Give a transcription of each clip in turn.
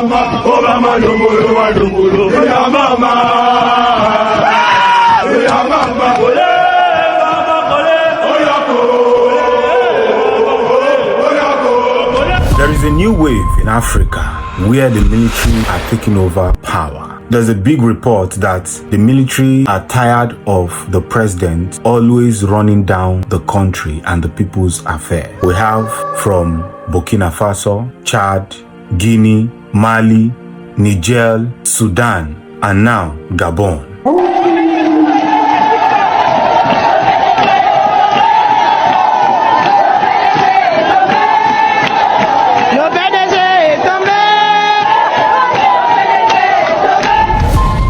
mama, oh mama, dumbulu, dumbulu, yeah mama, yeah mama, ole, There is a new wave in Africa where the military are taking over power. There's a big report that the military are tired of the president always running down the country and the people's affairs. We have from Burkina Faso, Chad, Guinea, Mali, Niger, Sudan, and now Gabon.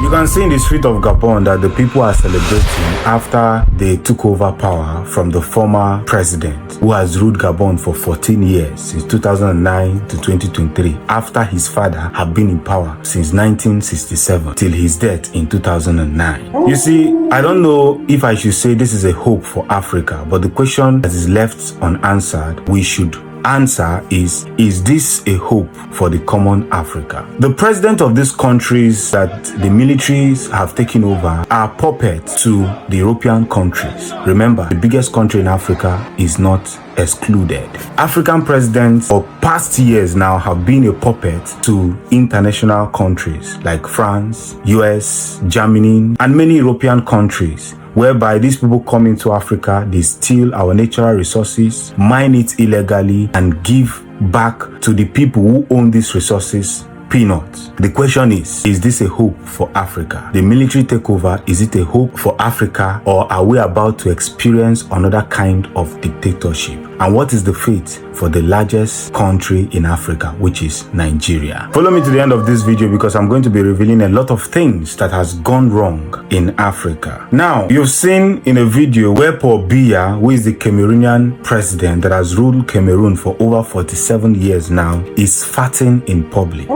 You can see in the street of Gabon that the people are celebrating after they took over power from the former president who has ruled Gabon for 14 years, since 2009 to 2023, after his father had been in power since 1967 till his death in 2009. You see, I don't know if I should say this is a hope for Africa, but the question that is left unanswered, we should answer is this a hope for the common Africa? The president of these countries that the militaries have taken over are puppets to the European countries. Remember, the biggest country in Africa is not excluded. African presidents for past years now have been a puppet to international countries like France, US, Germany, and many European countries, whereby these people come into Africa, they steal our natural resources, mine it illegally, and give back to the people who own these resources peanuts. The question is this a hope for Africa? The military takeover, is it a hope for Africa, or are we about to experience another kind of dictatorship? And what is the fate for the largest country in Africa, which is Nigeria? Follow me to the end of this video because I'm going to be revealing a lot of things that has gone wrong in Africa. Now, you've seen in a video where Paul Biya, who is the Cameroonian president that has ruled Cameroon for over 47 years now, is farting in public.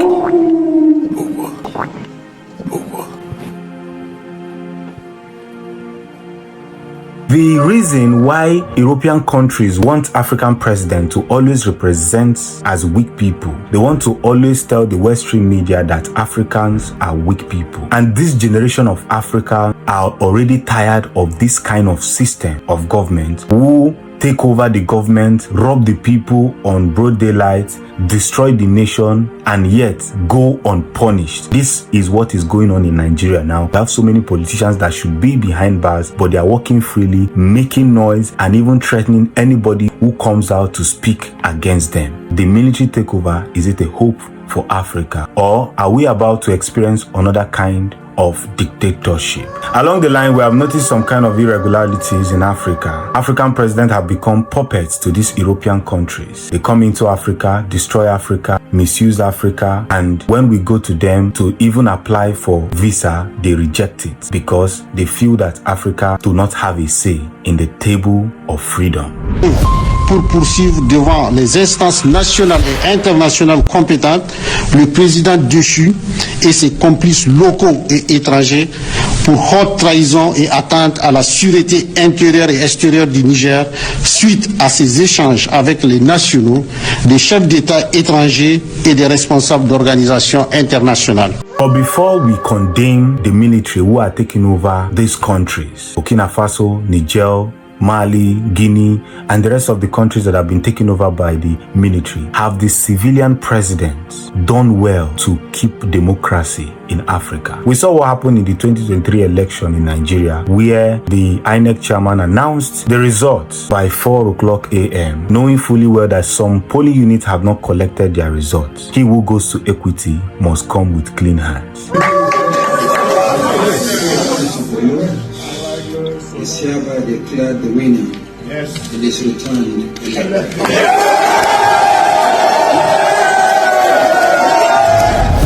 The reason why European countries want African presidents to always represent as weak people, they want to always tell the Western media that Africans are weak people. And this generation of Africa are already tired of this kind of system of government who take over the government, rob the people on broad daylight, destroy the nation, and yet go unpunished. This is what is going on in Nigeria now. We have so many politicians that should be behind bars, but they are walking freely, making noise, and even threatening anybody who comes out to speak against them. The military takeover, is it a hope for Africa, or are we about to experience another kind of dictatorship? Along the line, we have noticed some kind of irregularities in Africa. African presidents have become puppets to these European countries. They come into Africa, destroy Africa, misuse Africa, and when we go to them to even apply for visa, they reject it because they feel that Africa do not have a say in the table of freedom. Pour poursuivre devant les instances nationales et internationales compétentes le président déchu et ses complices locaux et étrangers pour haute trahison et atteinte à la sûreté intérieure et extérieure du Niger suite à ses échanges avec les nationaux, des chefs d'État étrangers et des responsables d'organisations internationales. But before we condemn the military who are taking over these countries, Burkina Faso, Niger, Mali, Guinea, and the rest of the countries that have been taken over by the military, have the civilian presidents done well to keep democracy in Africa? We saw what happened in the 2023 election in Nigeria, where the INEC chairman announced the results by 4 o'clock a.m., knowing fully well that some polling units have not collected their results. He who goes to equity must come with clean hands. Is hereby declared the winner. Yes. And is returned.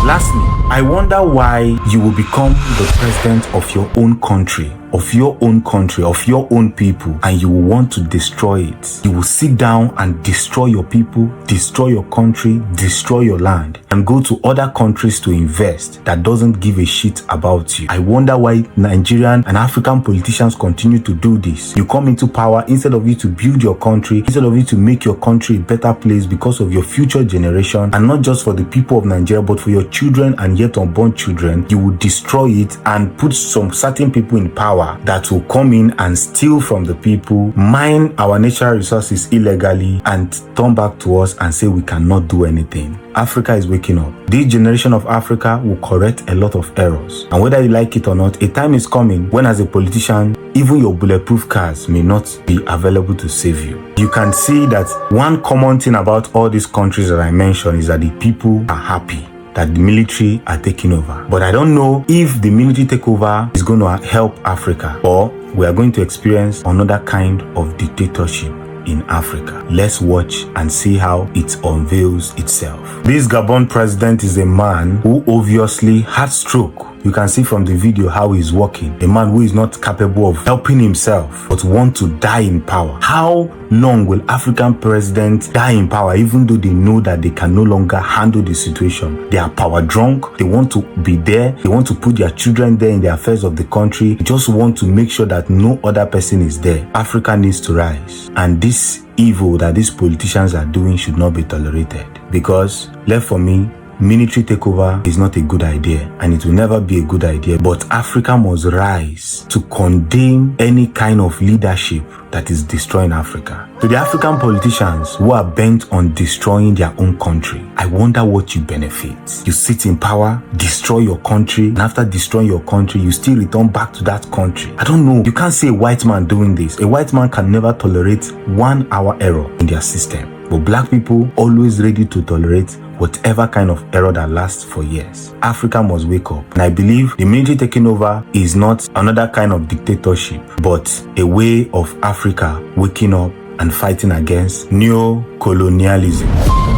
Lastly, I I wonder why you will become the president of your own country, of your own people, and you will want to destroy it. You will sit down and destroy your people, destroy your country, destroy your land, and go to other countries to invest that doesn't give a shit about you. I wonder why Nigerian and African politicians continue to do this. You come into power, instead of you to build your country, instead of you to make your country a better place because of your future generation, and not just for the people of Nigeria, but for your children and yet unborn children, you will destroy it and put some certain people in power that will come in and steal from the people, mine our natural resources illegally, and turn back to us and say we cannot do anything. Africa is waking up. This generation of Africa will correct a lot of errors. And whether you like it or not, a time is coming when, as a politician, even your bulletproof cars may not be available to save you. You can see that one common thing about all these countries that I mentioned is that the people are happy that the military are taking over. But I don't know if the military takeover is going to help Africa, or we are going to experience another kind of dictatorship in Africa. Let's watch and see how it unveils itself. This Gabon president is a man who obviously had stroke. You can see from the video how he's walking. A man who is not capable of helping himself, but want to die in power. How long will African presidents die in power, even though they know that they can no longer handle the situation? They are power drunk. They want to be there. They want to put their children there in the affairs of the country. They just want to make sure that no other person is there. Africa needs to rise. And this evil that these politicians are doing should not be tolerated. Because, left for me, military takeover is not a good idea, and it will never be a good idea. But Africa must rise to condemn any kind of leadership that is destroying Africa. To the African politicians who are bent on destroying their own country, I wonder what you benefit. You sit in power, destroy your country, and after destroying your country, you still return back to that country. I don't know. You can't see a white man doing this. A white man can never tolerate 1 hour error in their system. But black people always ready to tolerate whatever kind of error that lasts for years. Africa must wake up. And I believe the military taking over is not another kind of dictatorship, but a way of Africa waking up and fighting against neo-colonialism.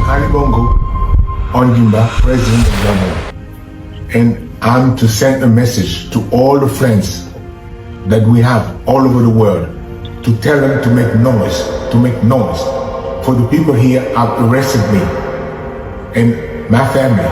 Ali Bongo Ondimba, President of Gabon. And I'm to send a message to all the friends that we have all over the world to tell them to make noise, For the people here have arrested me and my family.